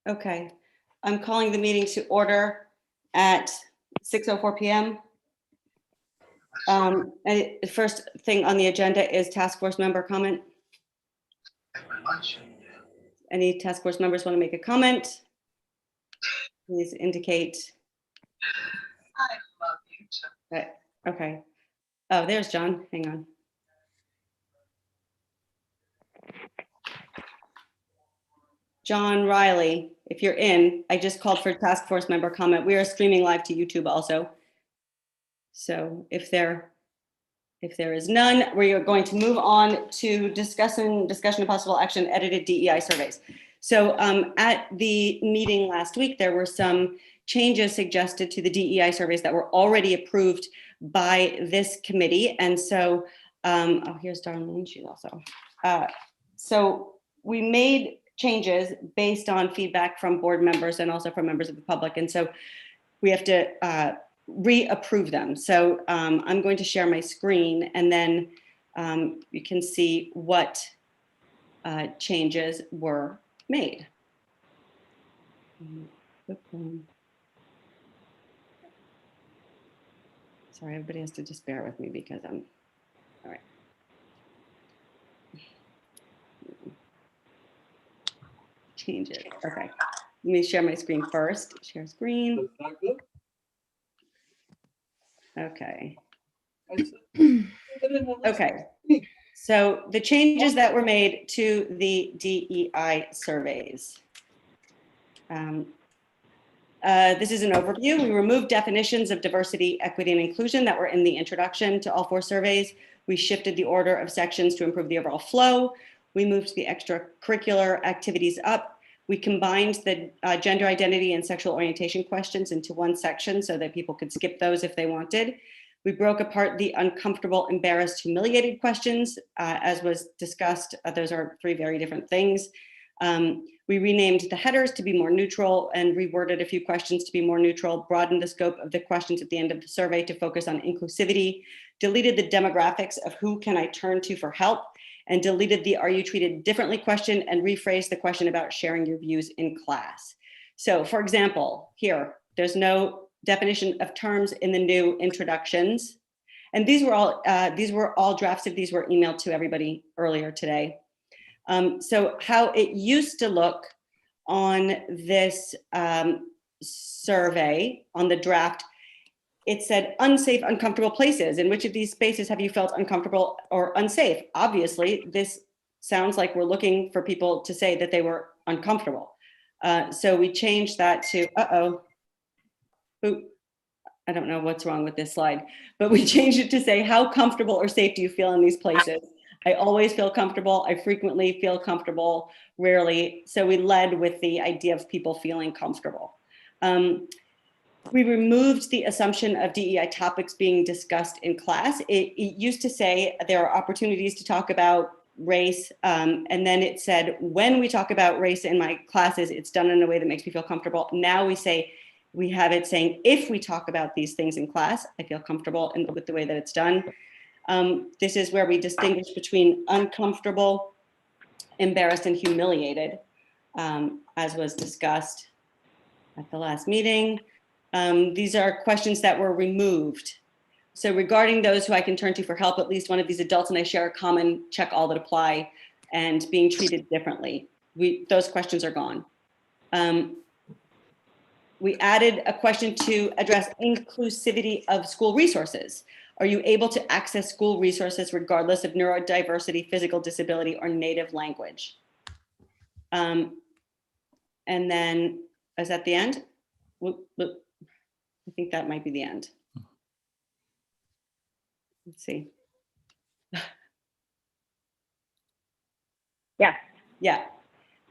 Okay, I'm calling the meeting to order at 6:04 p.m. And the first thing on the agenda is task force member comment. Thank you very much. Any task force members want to make a comment? Please indicate. I love you too. Right. Okay. Oh, there's John. Hang on. John Riley, if you're in, I just called for task force member comment. We are streaming live to YouTube also. So if there is none, we are going to move on to discussion of possible action, edited DEI surveys. So at the meeting last week, there were some changes suggested to the DEI surveys that were already approved by this committee. And so, oh, here's Darlene, she's also. So we made changes based on feedback from board members and also from members of the public. And so we have to reapprove them. So I'm going to share my screen, and then you can see what changes were made. Sorry, everybody has to just bear with me because I'm, all right. Changes, okay. Let me share my screen first. Share screen. Okay. Okay. So the changes that were made to the DEI surveys. This is an overview. We removed definitions of diversity, equity, and inclusion that were in the introduction to all 4 surveys. We shifted the order of sections to improve the overall flow. We moved the extracurricular activities up. We combined the gender identity and sexual orientation questions into one section so that people could skip those if they wanted. We broke apart the uncomfortable, embarrassed, humiliated questions, as was discussed. Those are 3 very different things. We renamed the headers to be more neutral and reworded a few questions to be more neutral, broadened the scope of the questions at the end of the survey to focus on inclusivity, deleted the demographics of who can I turn to for help, and deleted the are you treated differently question and rephrased the question about sharing your views in class. So for example, here, there's no definition of terms in the new introductions. And these were all drafted. These were emailed to everybody earlier today. So how it used to look on this survey, on the draft, it said unsafe, uncomfortable places. In which of these spaces have you felt uncomfortable or unsafe? Obviously, this sounds like we're looking for people to say that they were uncomfortable. So we changed that to, I don't know what's wrong with this slide, but we changed it to say, how comfortable or safe do you feel in these places? I always feel comfortable. I frequently feel comfortable, rarely. So we led with the idea of people feeling comfortable. We removed the assumption of DEI topics being discussed in class. It used to say there are opportunities to talk about race, and then it said, when we talk about race in my classes, it's done in a way that makes me feel comfortable. Now we have it saying, if we talk about these things in class, I feel comfortable with the way that it's done. This is where we distinguish between uncomfortable, embarrassed, and humiliated, as was discussed at the last meeting. These are questions that were removed. So regarding those who I can turn to for help, at least one of these adults and I share a common, check all that apply, and being treated differently. Those questions are gone. We added a question to address inclusivity of school resources. Are you able to access school resources regardless of neurodiversity, physical disability, or native language? And then, is that the end? I think that might be the end. Let's see. Yeah. Yeah.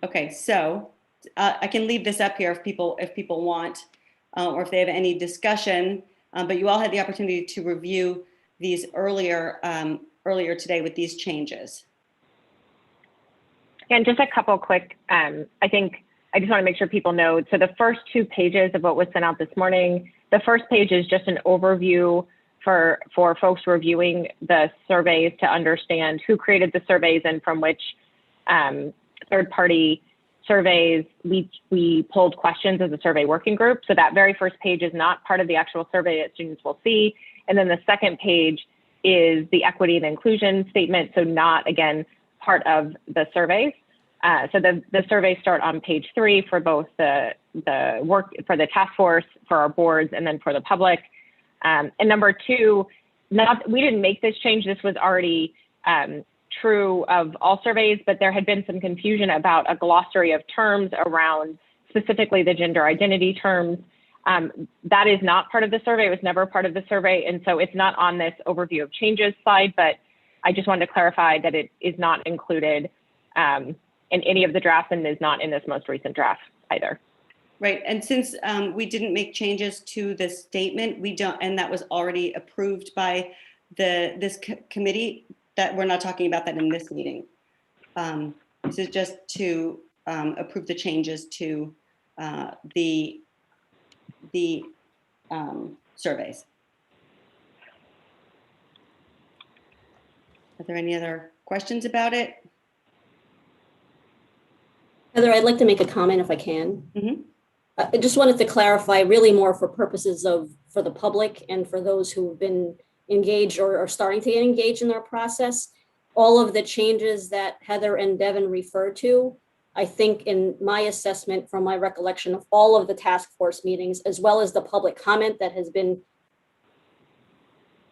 Okay, so I can leave this up here if people want, or if they have any discussion. But you all had the opportunity to review these earlier today with these changes. And just a couple quick, I think I just want to make sure people know. So the first 2 pages of what was sent out this morning, the first page is just an overview for folks reviewing the surveys to understand who created the surveys and from which third-party surveys, we pulled questions as a survey working group. So that very first page is not part of the actual survey that students will see. And then the second page is the equity and inclusion statement. So not, again, part of the surveys. So the surveys start on page 3 for both the work for the task force, for our boards, and then for the public. And number 2, we didn't make this change. This was already true of all surveys, but there had been some confusion about a glossary of terms around specifically the gender identity terms. That is not part of the survey. It was never part of the survey. And so it's not on this overview of changes slide, but I just wanted to clarify that it is not included in any of the drafts and is not in this most recent draft either. Right, and since we didn't make changes to the statement, we don't, and that was already approved by this committee, that we're not talking about that in this meeting. This is just to approve the changes to the surveys. Are there any other questions about it? Heather, I'd like to make a comment if I can. Mm-hmm. I just wanted to clarify really more for purposes for the public and for those who've been engaged or are starting to get engaged in our process. All of the changes that Heather and Devin referred to, I think in my assessment from my recollection of all of the task force meetings, as well as the public comment that has been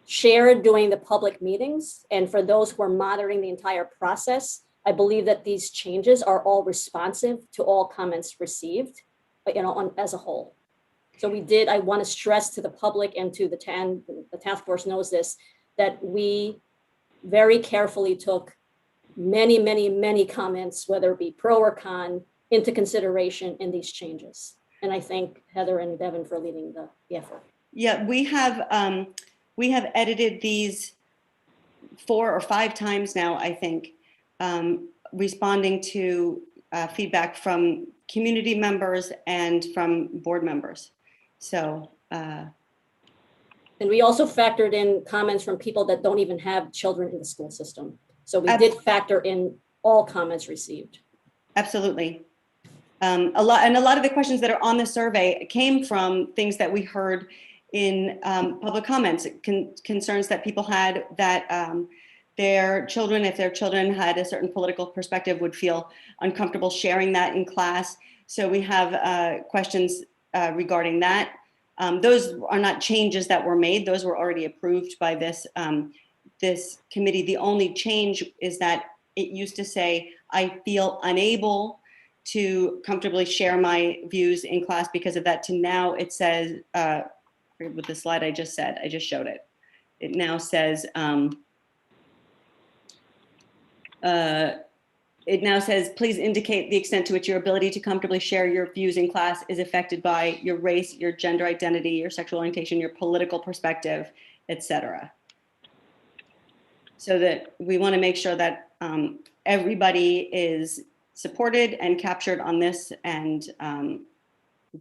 shared during the public meetings, and for those who are monitoring the entire process, I believe that these changes are all responsive to all comments received, as a whole. So I want to stress to the public and to the task force knows this, that we very carefully took many comments, whether it be pro or con, into consideration in these changes. And I thank Heather and Devin for leading the effort. Yeah, we have edited these 4 or 5 times now, I think, responding to feedback from community members and from board members. So. And we also factored in comments from people that don't even have children in the school system. So we did factor in all comments received. Absolutely. A lot of the questions that are on the survey came from things that we heard in public comments, concerns that people had that their children, if their children had a certain political perspective, would feel uncomfortable sharing that in class. So we have questions regarding that. Those are not changes that were made. Those were already approved by this committee. The only change is that it used to say, I feel unable to comfortably share my views in class because of that, to now it says, with the slide I just showed it. It now says, please indicate the extent to which your ability to comfortably share your views in class is affected by your race, your gender identity, your sexual orientation, your political perspective, etc. So that we want to make sure that everybody is supported and captured on this, and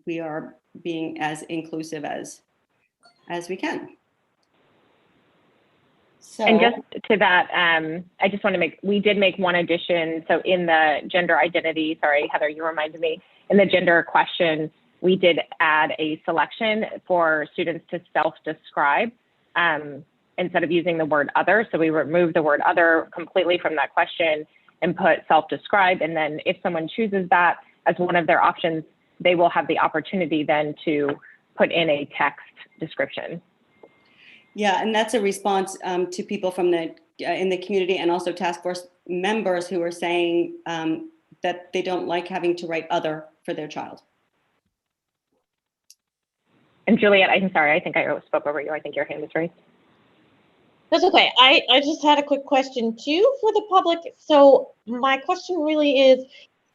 we are being as inclusive as we can. So, and just to that, I just want to we did make one addition. So in the gender identity, sorry, Heather, you reminded me, in the gender question, we did add a selection for students to self-describe instead of using the word other. So we removed the word other completely from that question and put self-describe. And then if someone chooses that as one of their options, they will have the opportunity then to put in a text description. Yeah, and that's a response to people from in the community, and also task force members who are saying that they don't like having to write other for their child. And Juliet, I'm sorry, I think I spoke over you. I think your hand was raised. That's okay. I just had a quick question too for the public. So my question really is,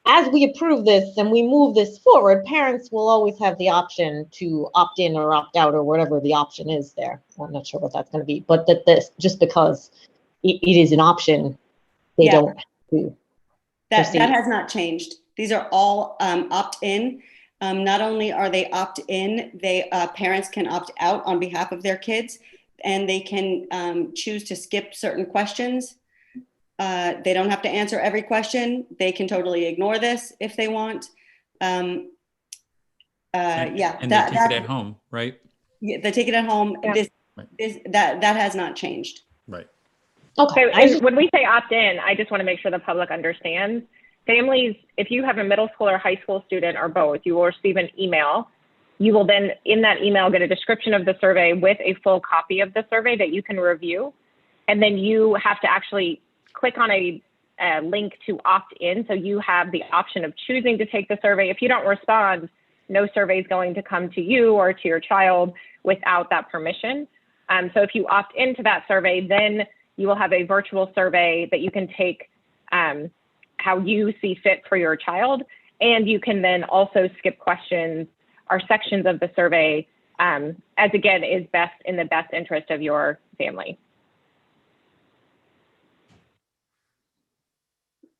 as we approve this and we move this forward, parents will always have the option to opt in or opt out or whatever the option is there. I'm not sure what that's going to be, but that this, just because it is an option, they don't have to proceed. That has not changed. These are all opt-in. Not only are they opt-in, parents can opt out on behalf of their kids, and they can choose to skip certain questions. They don't have to answer every question. They can totally ignore this if they want. Yeah, And they take it at home, right? yeah, they take it at home. Yeah. That has not changed. Right. Okay. So, and when we say opt-in, I just want to make sure the public understands. Families, if you have a middle school or high school student or both, you will receive an email. You will then, in that email, get a description of the survey with a full copy of the survey that you can review. And then you have to actually click on a link to opt in. So you have the option of choosing to take the survey. If you don't respond, no survey is going to come to you or to your child without that permission. So if you opt into that survey, then you will have a virtual survey that you can take how you see fit for your child. And you can then also skip questions or sections of the survey as again is best in the best interest of your family.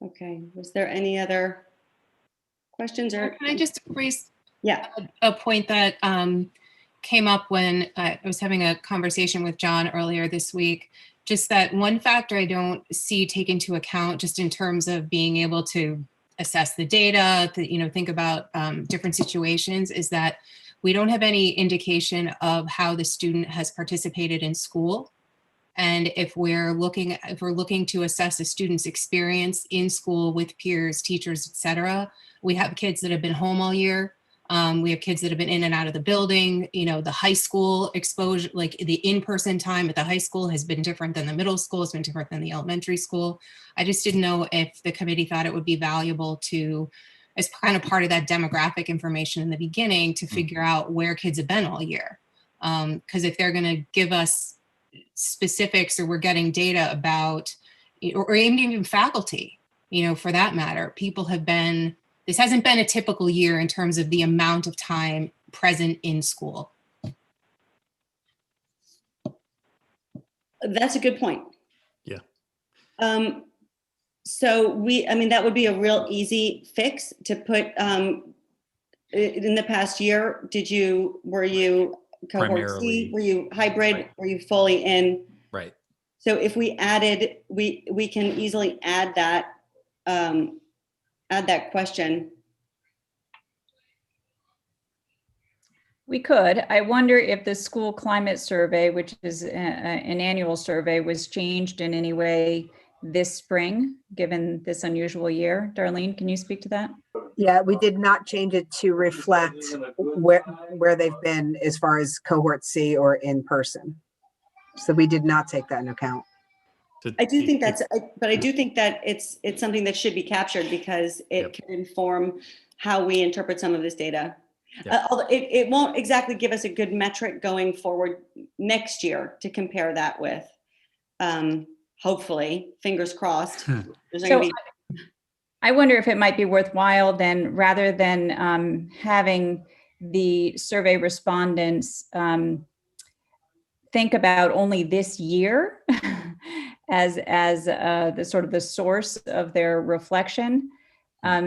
Okay, was there any other questions or? Can I just raise Yeah, a point that came up when I was having a conversation with John earlier this week? Just that one factor I don't see taken into account just in terms of being able to assess the data, think about different situations is that we don't have any indication of how the student has participated in school. And if we're looking to assess a student's experience in school with peers, teachers, et cetera, we have kids that have been home all year. We have kids that have been in and out of the building. The high school exposure, like the in-person time at the high school has been different than the middle school, has been different than the elementary school. I just didn't know if the committee thought it would be valuable to, as kind of part of that demographic information in the beginning, to figure out where kids have been all year. Because if they're going to give us specifics or we're getting data about, or even faculty, for that matter, people have been, this hasn't been a typical year in terms of the amount of time present in school. that's a good point. Yeah. So that would be a real easy fix to put in the past year. Were you cohort C? Primarily. Were you hybrid? Right. Were you fully in? Right. So if we added, we can easily add that question. We could. I wonder if the school climate survey, which is an annual survey, was changed in any way this spring, given this unusual year. Darlene, can you speak to that? Yeah, we did not change it to reflect where they've been as far as cohort C or in person. So we did not take that into account. I do think but I do think that it's something that should be captured because it can inform how we interpret some of this data. Although it won't exactly give us a good metric going forward next year to compare that with. Hopefully, fingers crossed. I wonder if it might be worthwhile then, rather than having the survey respondents think about only this year as the sort of the source of their reflection.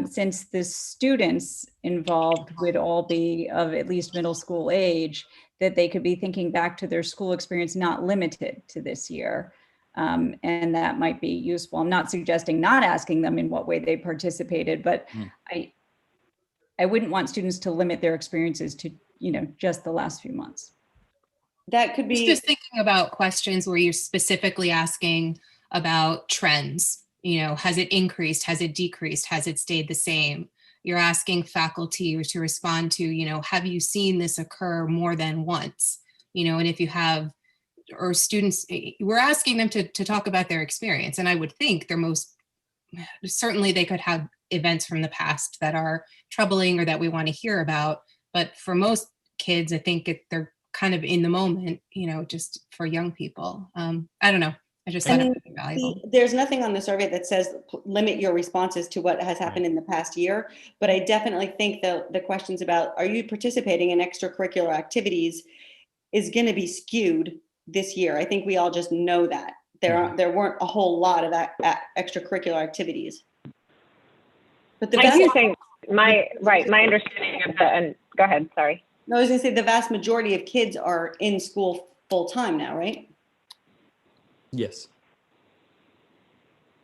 Since the students involved would all be of at least middle school age, that they could be thinking back to their school experience, not limited to this year. And that might be useful. I'm not suggesting not asking them in what way they participated, but I wouldn't want students to limit their experiences to, just the last few months. That could be Just thinking about questions where you're specifically asking about trends. Has it increased? Has it decreased? Has it stayed the same? You're asking faculty to respond to, have you seen this occur more than once? And if you have, or students, we're asking them to talk about their experience. And I would think certainly they could have events from the past that are troubling or that we want to hear about. But for most kids, I think they're kind of in the moment, just for young people. I don't know. I just thought it would be valuable. There's nothing on the survey that says limit your responses to what has happened in the past year, but I definitely think the questions about are you participating in extracurricular activities is going to be skewed this year. I think we all just know that there weren't a whole lot of extracurricular activities. But I do think my understanding of and go ahead, sorry. No, I was going to say the vast majority of kids are in school full time now, right? Yes.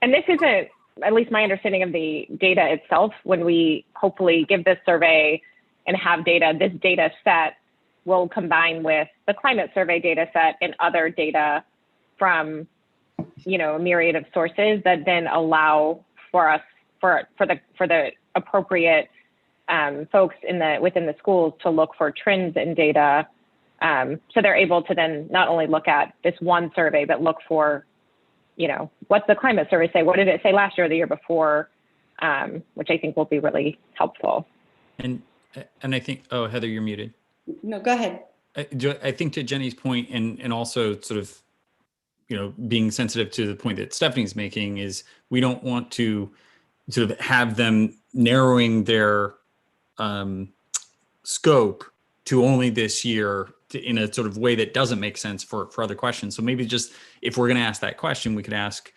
And this isn't, at least my understanding of the data itself, when we hopefully give this survey and have data, this data set will combine with the climate survey data set and other data from, you know, a myriad of sources that then allow for us, for the appropriate folks within the schools to look for trends in data. So they're able to then not only look at this one survey, but look for, you know, what's the climate survey say? What did it say last year or the year before? Which I think will be really helpful. And I think, oh, Heather, you're muted. No, go ahead. I think to Jenny's point, and also sort of, you know, being sensitive to the point that Stephanie's making, is we don't want to sort of have them narrowing their scope to only this year in a sort of way that doesn't make sense for other questions. So maybe just, if we're going to ask that question, we could ask,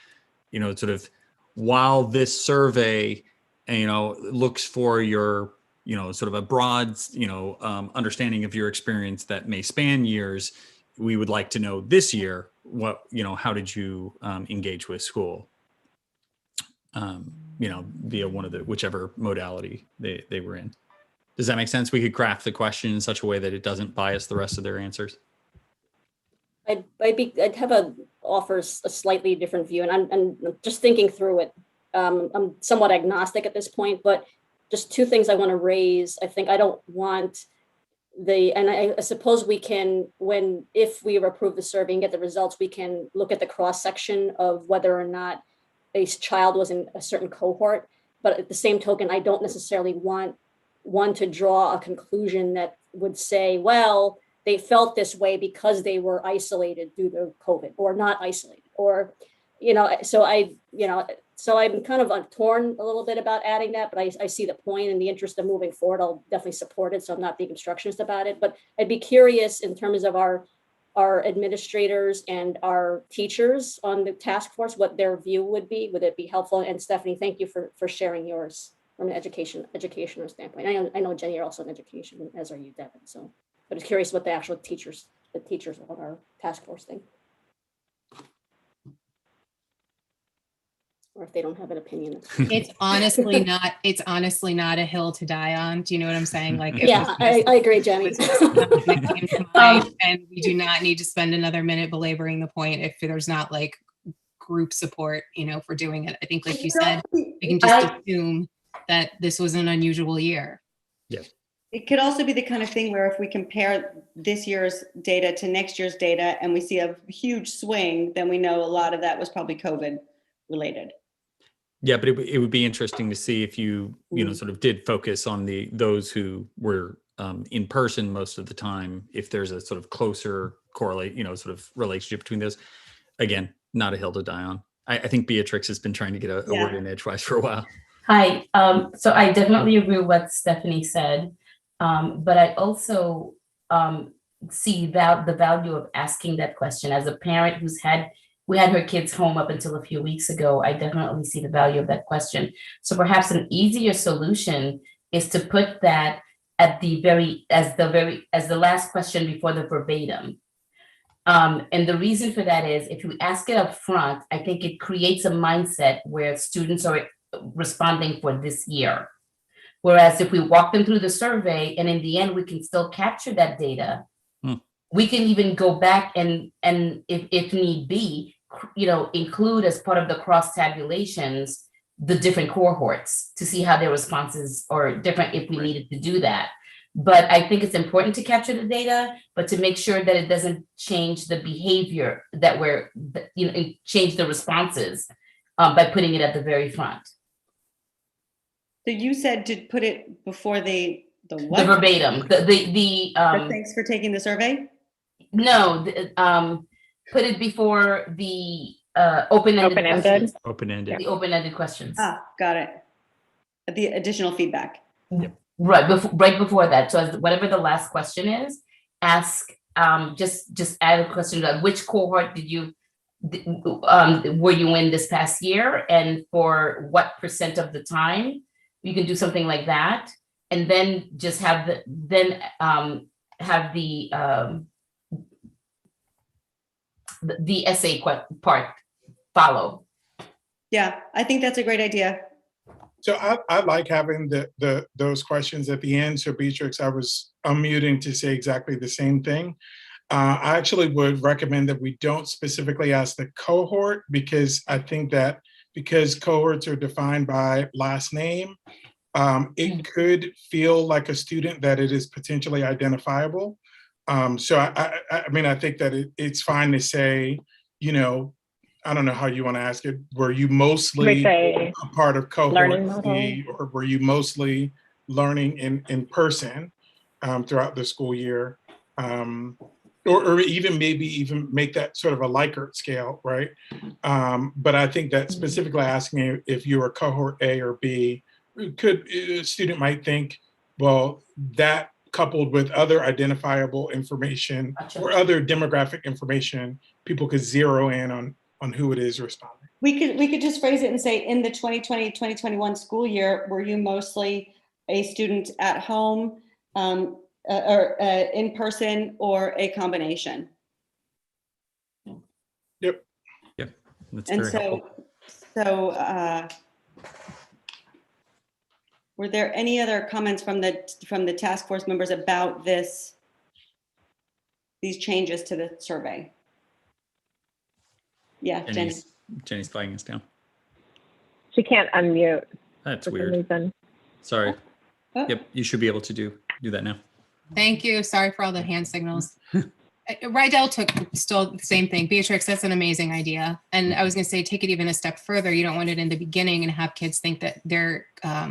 you know, sort of, while this survey, you know, looks for your, you know, sort of a broad, you know, understanding of your experience that may span years, we would like to know this year, what, you know, how did you engage with school? You know, via one of the, whichever modality they were in. Does that make sense? We could craft the question in such a way that it doesn't bias the rest of their answers. I'd offer a slightly different view, and I'm just thinking through it. I'm somewhat agnostic at this point, but just two things I want to raise. I think I don't want and I suppose we can, if we approve the survey and get the results, we can look at the cross section of whether or not a child was in a certain cohort. But at the same token, I don't necessarily want one to draw a conclusion that would say, well, they felt this way because they were isolated due to COVID, or not isolated, or, you know, so I'm kind of torn a little bit about adding that, but I see the point. In the interest of moving forward, I'll definitely support it. So I'm not being obstructionist about it, but I'd be curious in terms of our administrators and our teachers on the task force, what their view would be. Would it be helpful? And Stephanie, thank you for sharing yours from an educational standpoint. I know Jenny, you're also in education, as are you, Devin. So I was curious what the actual teachers on our task force think. Or if they don't have an opinion. It's honestly not a hill to die on. Do you know what I'm saying? Like, yeah, I agree, Jenny. And we do not need to spend another minute belaboring the point if there's not like group support, you know, for doing it. I think, like you said, we can just assume that this was an unusual year. Yeah. It could also be the kind of thing where if we compare this year's data to next year's data and we see a huge swing, then we know a lot of that was probably COVID related. Yeah, but it would be interesting to see if you know, sort of did focus on those who were in person most of the time, if there's a sort of closer correlate, you know, sort of relationship between those. Again, not a hill to die on. I think Beatrix has been trying to get a word in edgewise for a while. Hi, so I definitely agree with what Stephanie said, but I also see the value of asking that question. As a parent we had her kids home up until a few weeks ago, I definitely see the value of that question. So perhaps an easier solution is to put that at as the last question before the verbatim. And the reason for that is, if you ask it up front, I think it creates a mindset where students are responding for this year. Whereas if we walk them through the survey and in the end, we can still capture that data, we can even go back and if need be, you know, include as part of the cross tabulations, the different cohorts to see how their responses are different if we needed to do that. But I think it's important to capture the data, but to make sure that it doesn't change the behavior change the responses by putting it at the very front. So you said to put it before the what? The verbatim, Thanks for taking the survey. No, put it before the open-ended questions. Open-ended. The open-ended questions. Ah, got it. The additional feedback. Yep. Right before that. So whatever the last question is, ask, just add a question about which cohort were you in this past year, and for what % of the time. You can do something like that, and then just have the essay part follow. Yeah, I think that's a great idea. So I like having those questions at the end. So Beatrix, I was unmuting to say exactly the same thing. I actually would recommend that we don't specifically ask the cohort, because I think that because cohorts are defined by last name, it could feel like a student that it is potentially identifiable. So I mean, I think that it's fine to say, you know, I don't know how you want to ask it. Were you mostly a part of cohort C, or were you mostly learning in person throughout the school year? Or even maybe even make that sort of a Likert scale, right? But I think that specifically asking if you were cohort A or B, a student might think, well, that coupled with other identifiable information or other demographic information, people could zero in on who it is responding. We could just phrase it and say, in the 2020-2021 school year, were you mostly a student at home, or in person, or a combination? Yep. That's And very helpful. so were there any other comments from the task force members about these changes to the survey? Yeah, Jenny. Jenny's flagging us down. She can't unmute. That's for some weird. reason. Sorry. Oh. Yep, you should be able to do that now. Thank you. Sorry for all the hand signals. Rydell stole the same thing. Beatrix, that's an amazing idea. And I was going to say, take it even a step further. You don't want it in the beginning and have kids think that their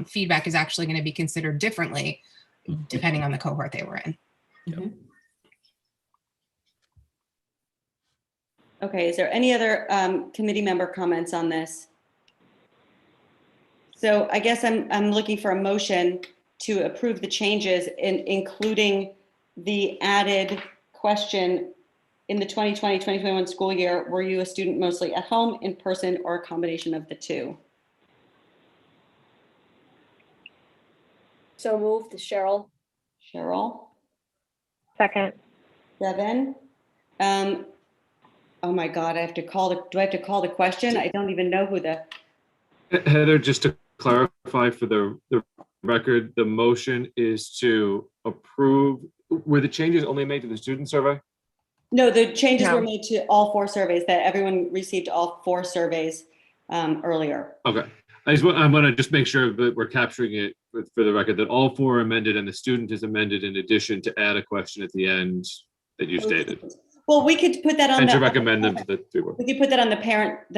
feedback is actually going to be considered differently depending on the cohort they were in. Mhm. Okay, is there any other committee member comments on this? So I guess I'm looking for a motion to approve the changes, including the added question in the 2020-2021 school year, were you a student mostly at home, in person, or a combination of the two? So moved, Cheryl. Cheryl? Second. Devin? Oh my God, do I have to call the question? I don't even know who the, Heather, just to clarify for the record, the motion is to approve, were the changes only made to the student survey? no, the changes No. were made to all 4 surveys, that everyone received all 4 surveys earlier. Okay, I'm gonna just make sure that we're capturing it for the record, that all 4 are amended and the student is amended in addition to add a question at the end that you stated. Well, we could put that on And to the, recommend them to the 3 board. we could put that on the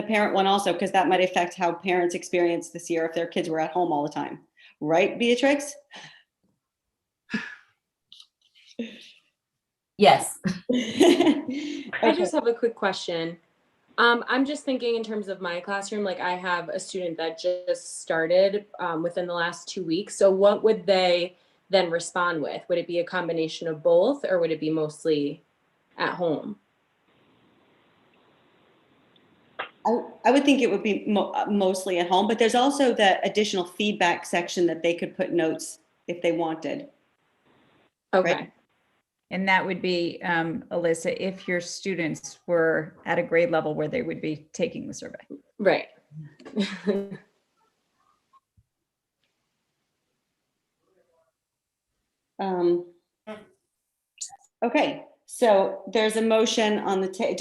parent one also, because that might affect how parents experience this year if their kids were at home all the time. Right, Beatrix? Yes. I just have a quick question. I'm just thinking in terms of my classroom, like I have a student that just started within the last 2 weeks. So what would they then respond with? Would it be a combination of both, or would it be mostly at home? I would think it would be mostly at home, but there's also the additional feedback section that they could put notes if they wanted. Okay. Right. And that would be, Alyssa, if your students were at a grade level where they would be taking the survey. Right. Okay, so there's a motion on the table.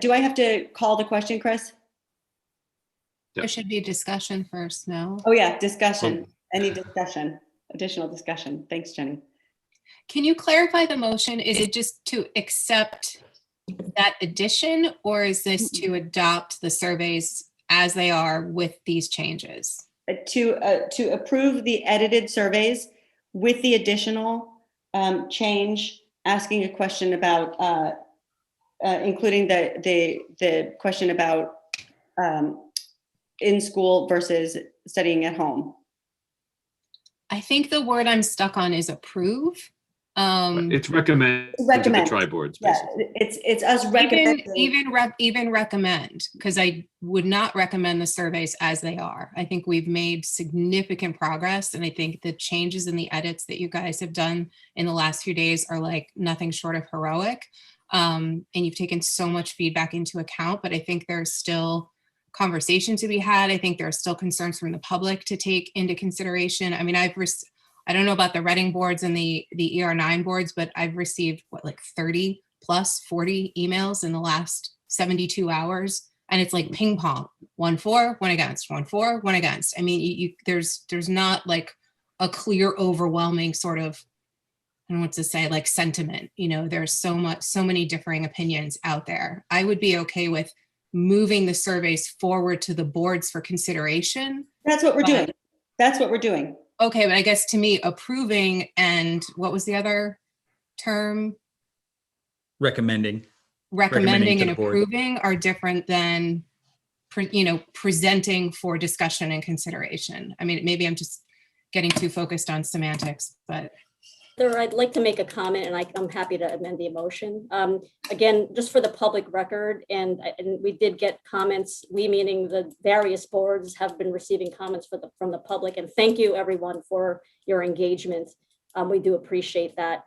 Do I have to call the question, Chris? There should be discussion first, no? Oh yeah, discussion. Any discussion, additional discussion. Thanks, Jenny. Can you clarify the motion? Is it just to accept that addition, or is this to adopt the surveys as they are with these changes? To approve the edited surveys with the additional change, asking a question about, including the question about in school versus studying at home. I think the word I'm stuck on is approve. It's recommend to Recommend. the tri-boards, Yeah, basically. it's us recommending. Even recommend, because I would not recommend the surveys as they are. I think we've made significant progress, and I think the changes and the edits that you guys have done in the last few days are like nothing short of heroic. And you've taken so much feedback into account, but I think there's still conversation to be had. I think there are still concerns from the public to take into consideration. I mean, I don't know about the Reading boards and the ER9 boards, but I've received like 30 plus 40 emails in the last 72 hours. And it's like ping pong, 1 for, 1 against, 1 for, 1 against. I mean, there's not like a clear, overwhelming sort of, I don't know what to say, like sentiment. There's so many differing opinions out there. I would be okay with moving the surveys forward to the boards for consideration. That's what we're doing. That's what we're doing. Okay, but I guess to me, approving and what was the other term? Recommending Recommending to and the board. approving are different than, presenting for discussion and consideration. I mean, maybe I'm just getting too focused on semantics, but. I'd like to make a comment, and I'm happy to amend the motion. Again, just for the public record, and we did get comments, we meaning the various boards have been receiving comments from the public, and thank you everyone for your engagement. We do appreciate that.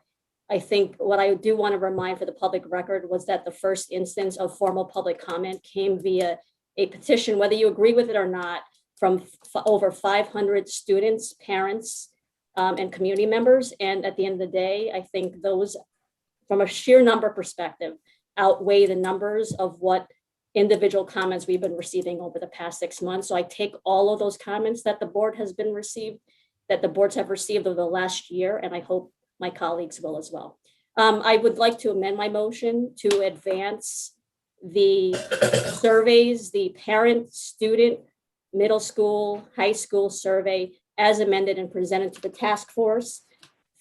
I think what I do want to remind for the public record was that the first instance of formal public comment came via a petition, whether you agree with it or not, from over 500 students, parents, and community members. And at the end of the day, I think those, from a sheer number perspective, outweigh the numbers of what individual comments we've been receiving over the past 6 months. So I take all of those comments that the boards have received over the last year, and I hope my colleagues will as well. I would like to amend my motion to advance the surveys, the parent, student, middle school, high school survey as amended and presented to the task force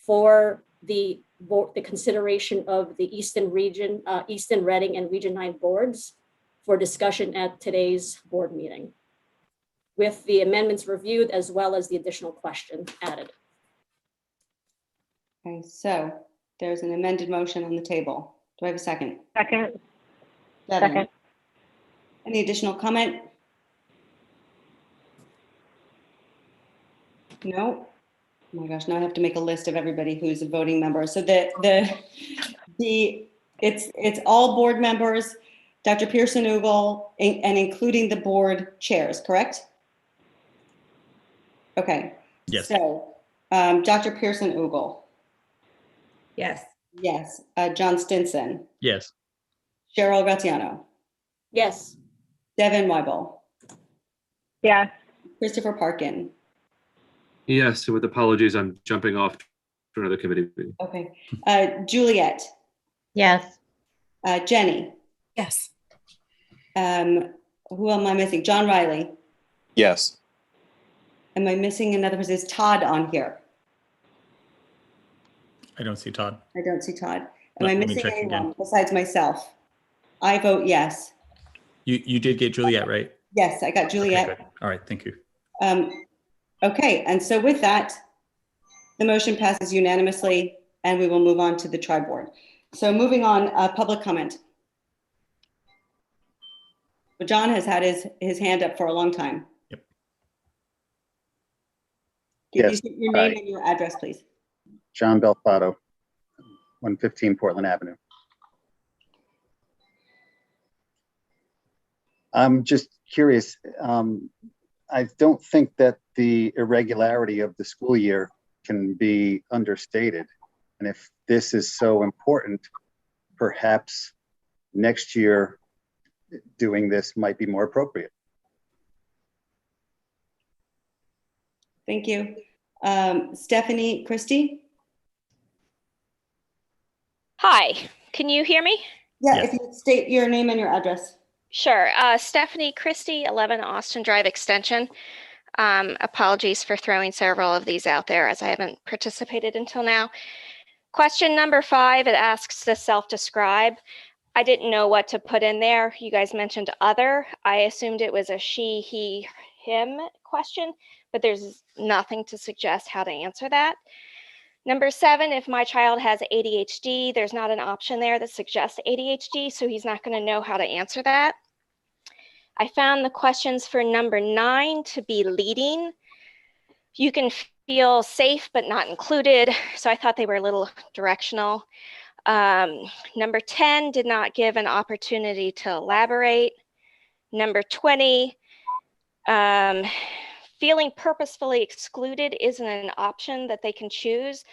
for the consideration of the Eastern region, Eastern Reading and Region 9 boards for discussion at today's board meeting, with the amendments reviewed as well as the additional question added. Okay, so there's an amended motion on the table. Do I have a second? Second. Devin. Second. Any additional comment? No. Oh my gosh, now I have to make a list of everybody who's a voting member. So it's all board members, Dr. Pearson-Ugal, and including the board chairs, correct? Okay. Yes. So, Dr. Pearson-Ugal. Yes. Yes. John Stinson. Yes. Cheryl Graziano. Yes. Devin Weibel. Yes. Christopher Parkin. Yes, with apologies, I'm jumping off to another committee meeting. Okay. Juliet. Yes. Jenny. Yes. Who am I missing? John Riley. Yes. Am I missing another person? Is Todd on here? I don't see Todd. I don't see Todd. Am Let I me missing check anyone again. besides myself? I vote yes. You did get Juliet, right? Yes, I got Juliet. Okay, good. All right, thank you. Okay, and so with that, the motion passes unanimously, and we will move on to the tri-board. So moving on, public comment. So John has had his hand up for a long time. Yep. Can you Yes. state your name and your address, please? John Belfato, 115 Portland Avenue. I'm just curious. I don't think that the irregularity of the school year can be understated. And if this is so important, perhaps next year doing this might be more appropriate. Thank you. Stephanie Christie? Hi, can you hear me? Yeah, Yes. if you state your name and your address. Sure. Stephanie Christie, 11 Austin Drive Extension. Apologies for throwing several of these out there as I haven't participated until now. Question number 5, it asks to self-describe. I didn't know what to put in there. You guys mentioned other. I assumed it was a she, he, him question, but there's nothing to suggest how to answer that. Number 7, if my child has ADHD, there's not an option there that suggests ADHD, so he's not going to know how to answer that. I found the questions for number 9 to be leading. You can feel safe but not included, so I thought they were a little directional. Number 10 did not give an opportunity to elaborate. Number 20, feeling purposefully excluded isn't an option that they can choose.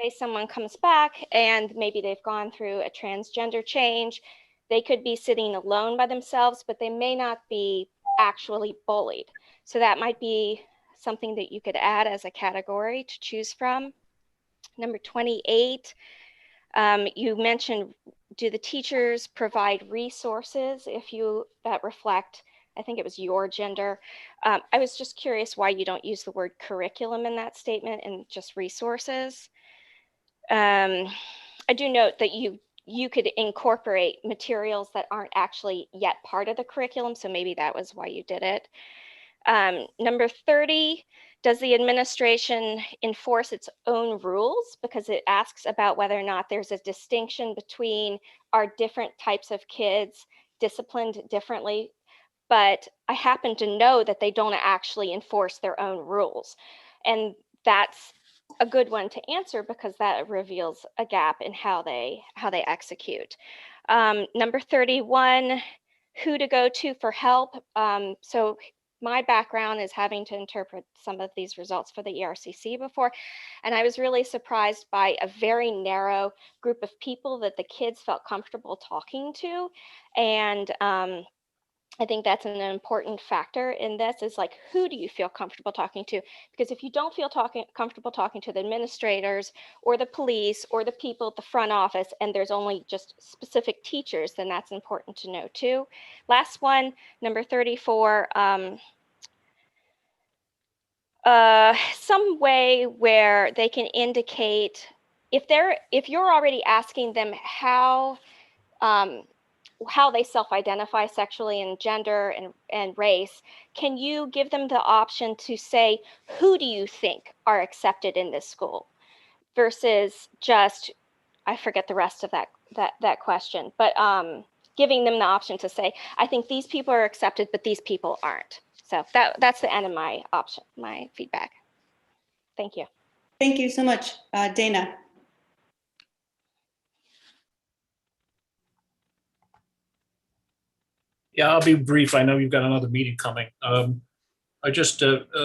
Say someone comes back and maybe they've gone through a transgender change. They could be sitting alone by themselves, but they may not be actually bullied. So that might be something that you could add as a category to choose from. Number 28, you mentioned, do the teachers provide resources that reflect, I think it was your gender. I was just curious why you don't use the word curriculum in that statement and just resources. I do note that you could incorporate materials that aren't actually yet part of the curriculum, so maybe that was why you did it. Number 30, does the administration enforce its own rules? Because it asks about whether or not there's a distinction between our different types of kids disciplined differently. But I happen to know that they don't actually enforce their own rules. And that's a good one to answer because that reveals a gap in how they execute. Number 31, who to go to for help. So my background is having to interpret some of these results for the ERCC before, and I was really surprised by a very narrow group of people that the kids felt comfortable talking to. And I think that's an important factor in this, is like, who do you feel comfortable talking to? Because if you don't feel comfortable talking to the administrators or the police or the people at the front office, and there's only just specific teachers, then that's important to know too. Last one, number 34, some way where they can indicate if you're already asking them how they self-identify sexually and gender and race, can you give them the option to say, who do you think are accepted in this school? Versus just, I forget the rest of that question, but giving them the option to say, I think these people are accepted, but these people aren't. So that's the end of my feedback. Thank you. Thank you so much, Dana. Yeah, I'll be brief. I know you've got another meeting coming. I just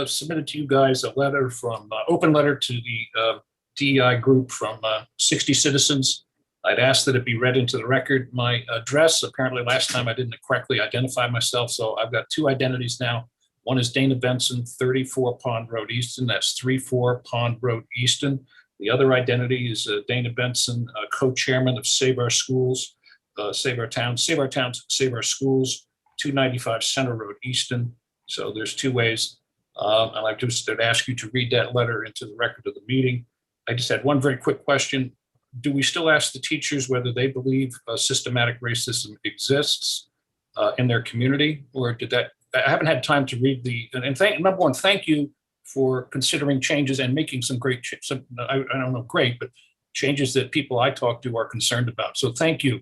submitted to you guys a letter from, open letter to the DEI group from 60 citizens. I'd asked that it be read into the record. My address, apparently last time I didn't correctly identify myself, so I've got two identities now. One is Dana Benson, 34 Pond Road, Easton. That's 34 Pond Road, Easton. The other identity is Dana Benson, co-chairman of Save Our Schools. Save Our Towns, Save Our Schools, 295 Center Road, Easton. So there's two ways. And I just would ask you to read that letter into the record of the meeting. I just had one very quick question. Do we still ask the teachers whether they believe systematic racism exists in their community, or did that? I haven't had time to read number one, thank you for considering changes and making some great, I don't know, great, but changes that people I talk to are concerned about. So thank you.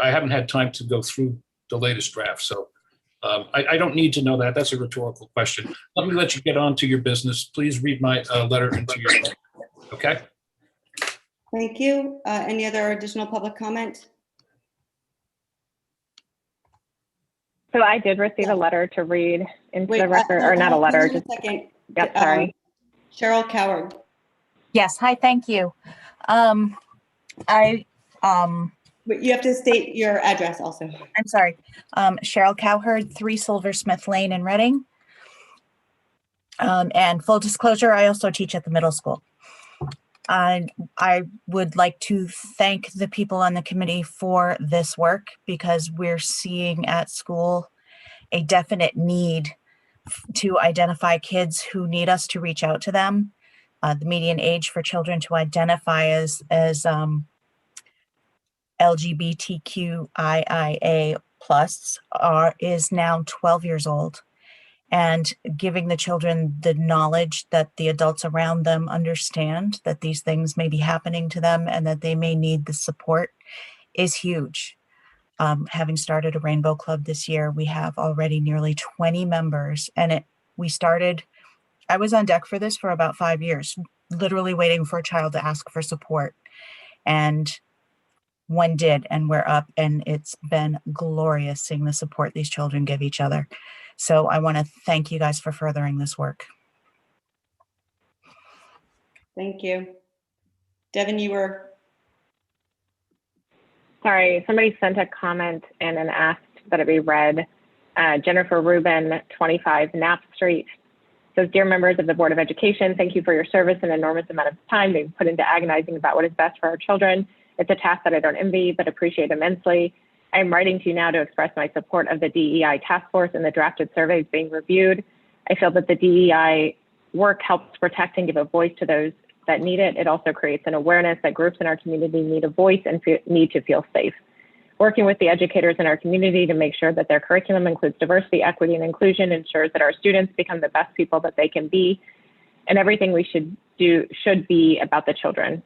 I haven't had time to go through the latest draft, so I don't need to know that. That's a rhetorical question. Let me let you get on to your business. Please read my letter into your, okay? Thank you. Any other additional public comment? So I did receive a letter to read into the record, or not a letter. Just a second. Yep, sorry. Cheryl Coward. Yes, hi, thank you. But you have to state your address also. I'm sorry. Cheryl Coward, 3 Silversmith Lane in Reading. And full disclosure, I also teach at the middle school. I would like to thank the people on the committee for this work, because we're seeing at school a definite need to identify kids who need us to reach out to them. The median age for children to identify as LGBTQIA+ is now 12 years old, and giving the children the knowledge that the adults around them understand that these things may be happening to them and that they may need the support is huge. Having started a Rainbow Club this year, we have already nearly 20 members, and I was on deck for this for about 5 years, literally waiting for a child to ask for support. And one did, and we're up, and it's been glorious seeing the support these children give each other. So I want to thank you guys for furthering this work. Thank you. Devin, you were. Sorry, somebody sent a comment and then asked that it be read. Jennifer Rubin, 25 Knapp Street. Says, dear members of the Board of Education, thank you for your service and enormous amount of time being put into agonizing about what is best for our children. It's a task that I don't envy, but appreciate immensely. I am writing to you now to express my support of the DEI task force and the drafted surveys being reviewed. I feel that the DEI work helps protect and give a voice to those that need it. It also creates an awareness that groups in our community need a voice and need to feel safe. Working with the educators in our community to make sure that their curriculum includes diversity, equity, and inclusion ensures that our students become the best people that they can be, and everything we should do should be about the children.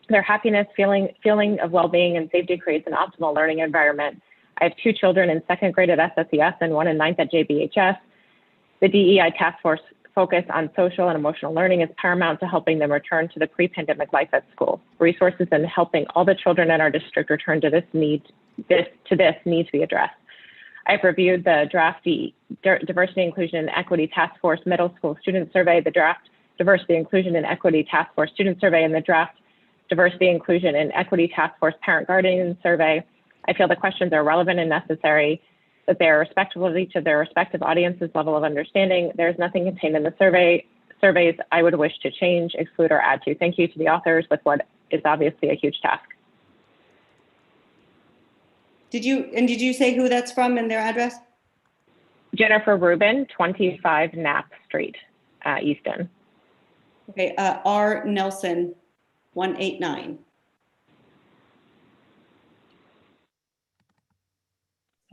Their happiness, feeling of well-being and safety creates an optimal learning environment. I have 2 children in 2nd grade at SSES and 1 in 9th at JBHS. The DEI task force focus on social and emotional learning is paramount to helping them return to the pre-pandemic life at school. Resources in helping all the children in our district return to this need to be addressed. I've reviewed the draft Diversity, Inclusion, and Equity Task Force Middle School Student Survey, the draft Diversity, Inclusion, and Equity Task Force Student Survey, and the draft Diversity, Inclusion, and Equity Task Force Parent Guardian Survey. I feel the questions are relevant and necessary, that they are respectful of each of their respective audiences' level of understanding. There's nothing contained in the surveys I would wish to change, exclude, or add to. Thank you to the authors with what is obviously a huge task. Did you say who that's from and their address? Jennifer Rubin, 25 Knapp Street, Easton. Okay, R. Nelson, 189.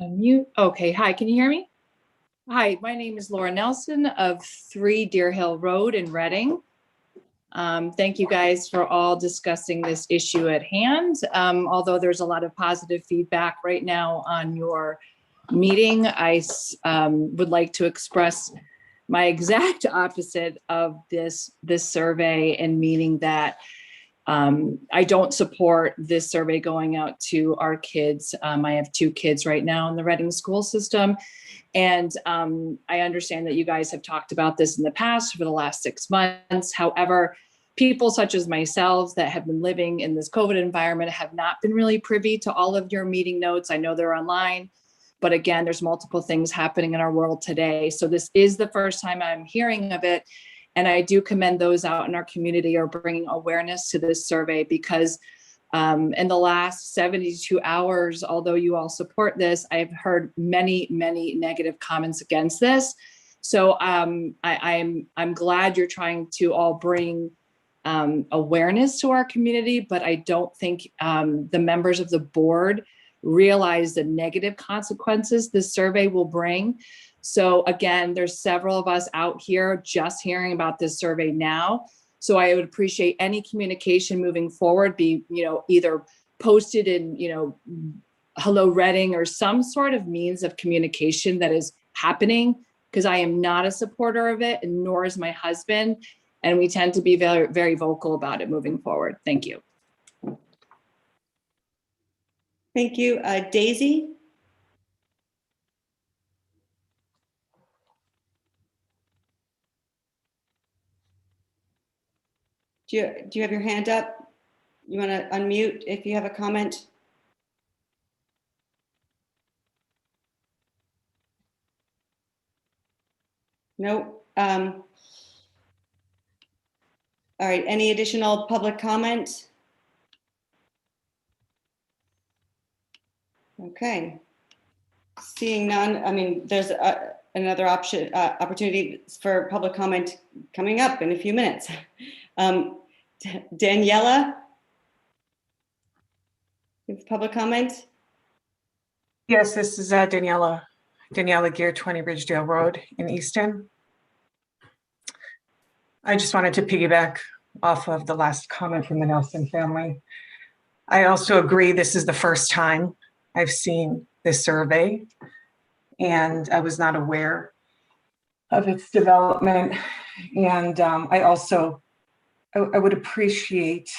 Unmute. Okay, hi, can you hear me? Hi, my name is Laura Nelson of 3 Deer Hill Road in Reading. Thank you guys for all discussing this issue at hand. Although there's a lot of positive feedback right now on your meeting, I would like to express my exact opposite of this survey, and meaning that I don't support this survey going out to our kids. I have 2 kids right now in the Reading school system. And I understand that you guys have talked about this in the past for the last 6 months. However, people such as myself that have been living in this COVID environment have not been really privy to all of your meeting notes. I know they're online, but again, there's multiple things happening in our world today. So this is the first time I'm hearing of it. And I do commend those out in our community are bringing awareness to this survey, because in the last 72 hours, although you all support this, I've heard many, many negative comments against this. So I'm glad you're trying to all bring awareness to our community, but I don't think the members of the board realize the negative consequences this survey will bring. So again, there's several of us out here just hearing about this survey now. So I would appreciate any communication moving forward, be, either posted in, Hello Reading or some sort of means of communication that is happening, because I am not a supporter of it, and nor is my husband. And we tend to be very, very vocal about it moving forward. Thank you. Thank you. Daisy? Do you have your hand up? You want to unmute if you have a comment? No. All right. Any additional public comment? Okay. Seeing none. I mean, there's another opportunity for public comment coming up in a few minutes. Daniela, you have public comment? Yes, this is Daniela Gear, 20 Ridgedale Road in Easton. I just wanted to piggyback off of the last comment from the Nelson family. I also agree this is the first time I've seen this survey, and I was not aware of its development. And I would appreciate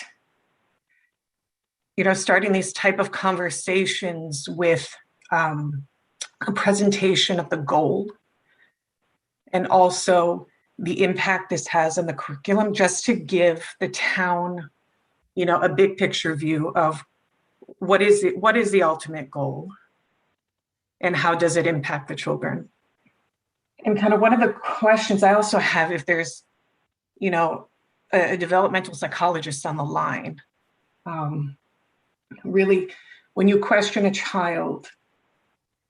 starting these type of conversations with a presentation of the goal and also the impact this has on the curriculum, just to give the town, a big picture view of what is the ultimate goal and how does it impact the children. And kind of one of the questions I also have, if there's, a developmental psychologist on the line, really, when you question a child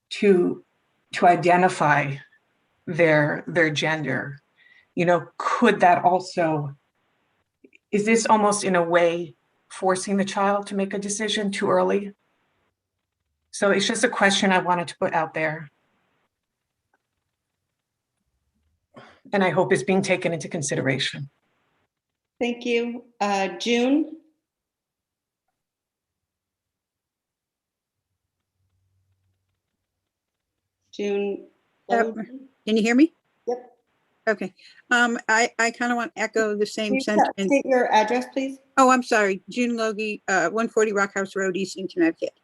to identify their gender, could that also, is this almost in a way forcing the child to make a decision too early? So it's just a question I wanted to put out there. And I hope it's being taken into consideration. Thank you. June? June? Can you hear me? Yep. Okay. I kind of want to echo the same sentiment. State your address, please. Oh, I'm sorry. June Logie, 140 Rock House Road, Easton, Connecticut.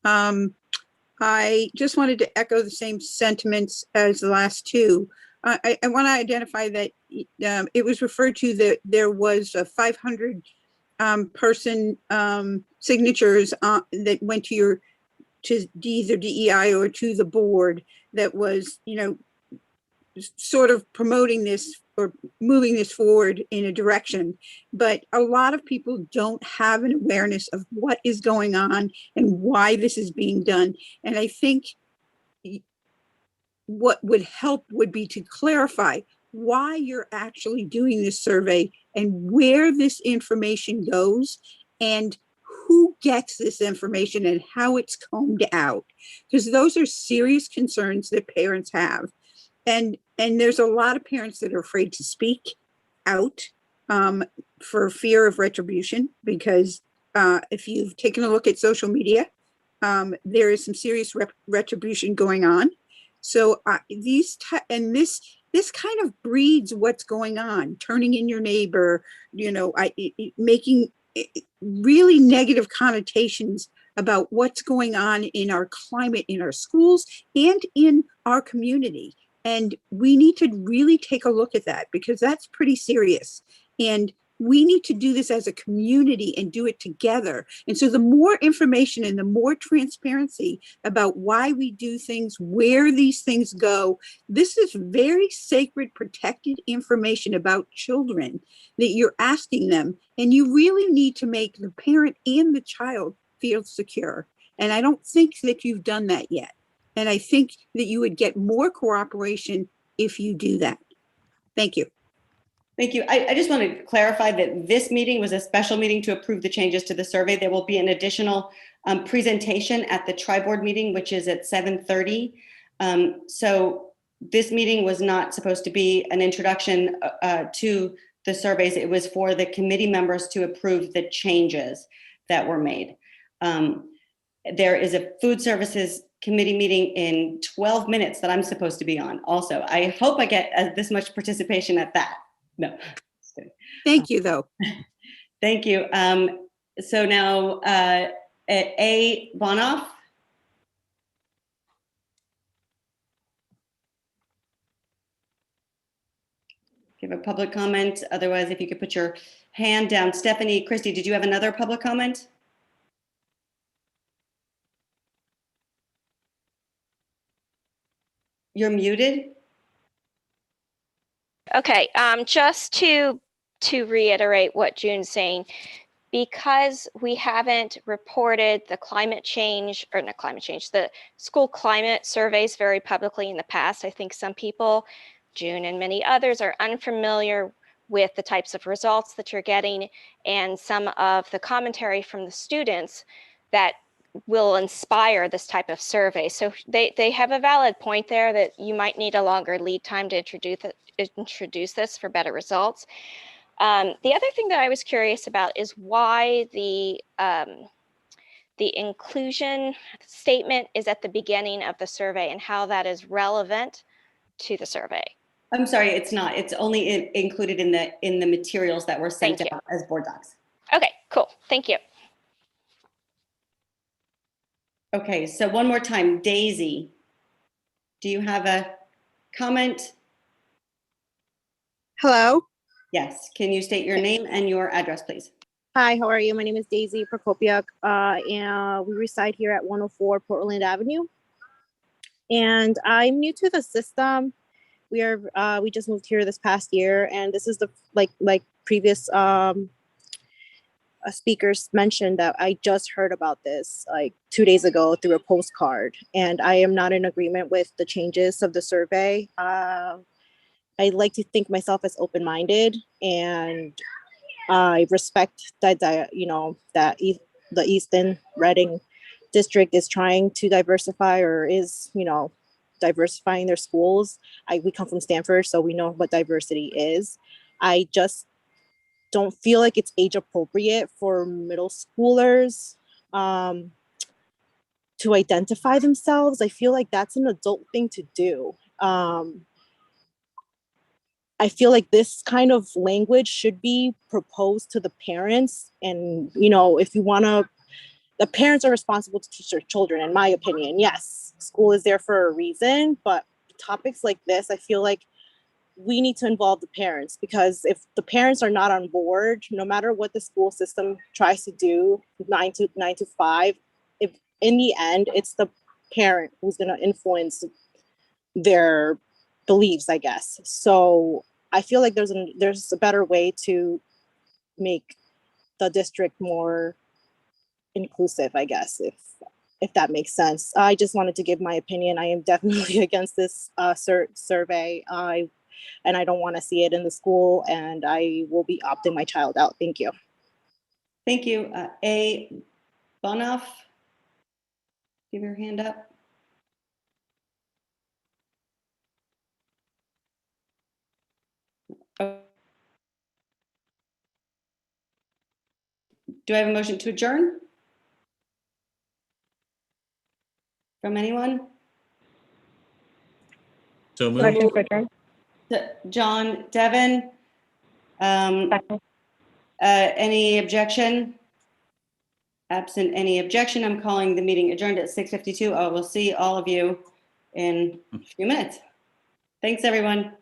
I just wanted to echo the same sentiments as the last two. I want to identify that it was referred to that there was a 500 person signatures that went to either DEI or to the board that was, sort of promoting this or moving this forward in a direction. But a lot of people don't have an awareness of what is going on and why this is being done. And I think what would help would be to clarify why you're actually doing this survey and where this information goes and who gets this information and how it's combed out, because those are serious concerns that parents have. And there's a lot of parents that are afraid to speak out for fear of retribution, because if you've taken a look at social media, there is some serious retribution going on. So this kind of breeds what's going on, turning in your neighbor, making really negative connotations about what's going on in our climate, in our schools, and in our community. And we need to really take a look at that, because that's pretty serious. And we need to do this as a community and do it together. And so the more information and the more transparency about why we do things, where these things go, this is very sacred, protected information about children that you're asking them. And you really need to make the parent and the child feel secure. And I don't think that you've done that yet. And I think that you would get more cooperation if you do that. Thank you. Thank you. I just want to clarify that this meeting was a special meeting to approve the changes to the survey. There will be an additional presentation at the tri-board meeting, which is at 7:30. So this meeting was not supposed to be an introduction to the surveys. It was for the committee members to approve the changes that were made. There is a food services committee meeting in 12 minutes that I'm supposed to be on also. I hope I get this much participation at that. No. Thank you, though. Thank you. So now, A. Bonoff. Give a public comment. Otherwise, if you could put your hand down. Stephanie, Christy, did you have another public comment? You're muted. Okay, just to reiterate what June's saying, because we haven't reported the climate change, or not climate change, the school climate surveys very publicly in the past, I think some people, June and many others, are unfamiliar with the types of results that you're getting and some of the commentary from the students that will inspire this type of survey. So they have a valid point there that you might need a longer lead time to introduce this for better results. The other thing that I was curious about is why the inclusion statement is at the beginning of the survey and how that is relevant to the survey. I'm sorry, it's not. It's only included in the materials that were sent out as board docs. Okay, cool. Thank you. Okay, so one more time, Daisy, do you have a comment? Hello. Yes, can you state your name and your address, please? Hi, how are you? My name is Daisy Prokopiuk, and we reside here at 104 Portland Avenue. And I'm new to the system. We just moved here this past year, and this is the like previous speakers mentioned that I just heard about this like 2 days ago through a postcard, and I am not in agreement with the changes of the survey. I like to think myself as open-minded, and I respect that the Easton Reading district is trying to diversify, or is diversifying their schools. We come from Stanford, so we know what diversity is. I just don't feel like it's age appropriate for middle schoolers to identify themselves. I feel like that's an adult thing to do. I feel like this kind of language should be proposed to the parents. And, if you want to, the parents are responsible to teach their children, in my opinion. Yes, school is there for a reason, but topics like this, I feel like we need to involve the parents, because if the parents are not on board, no matter what the school system tries to do, 9 to 5, if in the end, it's the parent who's going to influence their beliefs, I guess. So I feel like there's a better way to make the district more inclusive, I guess, if that makes sense. I just wanted to give my opinion. I am definitely against this survey. And I don't want to see it in the school, and I will be opting my child out. Thank you. Thank you. A. Bonoff, give your hand up. Do I have a motion to adjourn? From anyone? So Motion moved. to adjourn. John, Devin, any objection? Absent any objection, I'm calling the meeting adjourned at 6:52. I will see all of you in a few minutes. Thanks, everyone.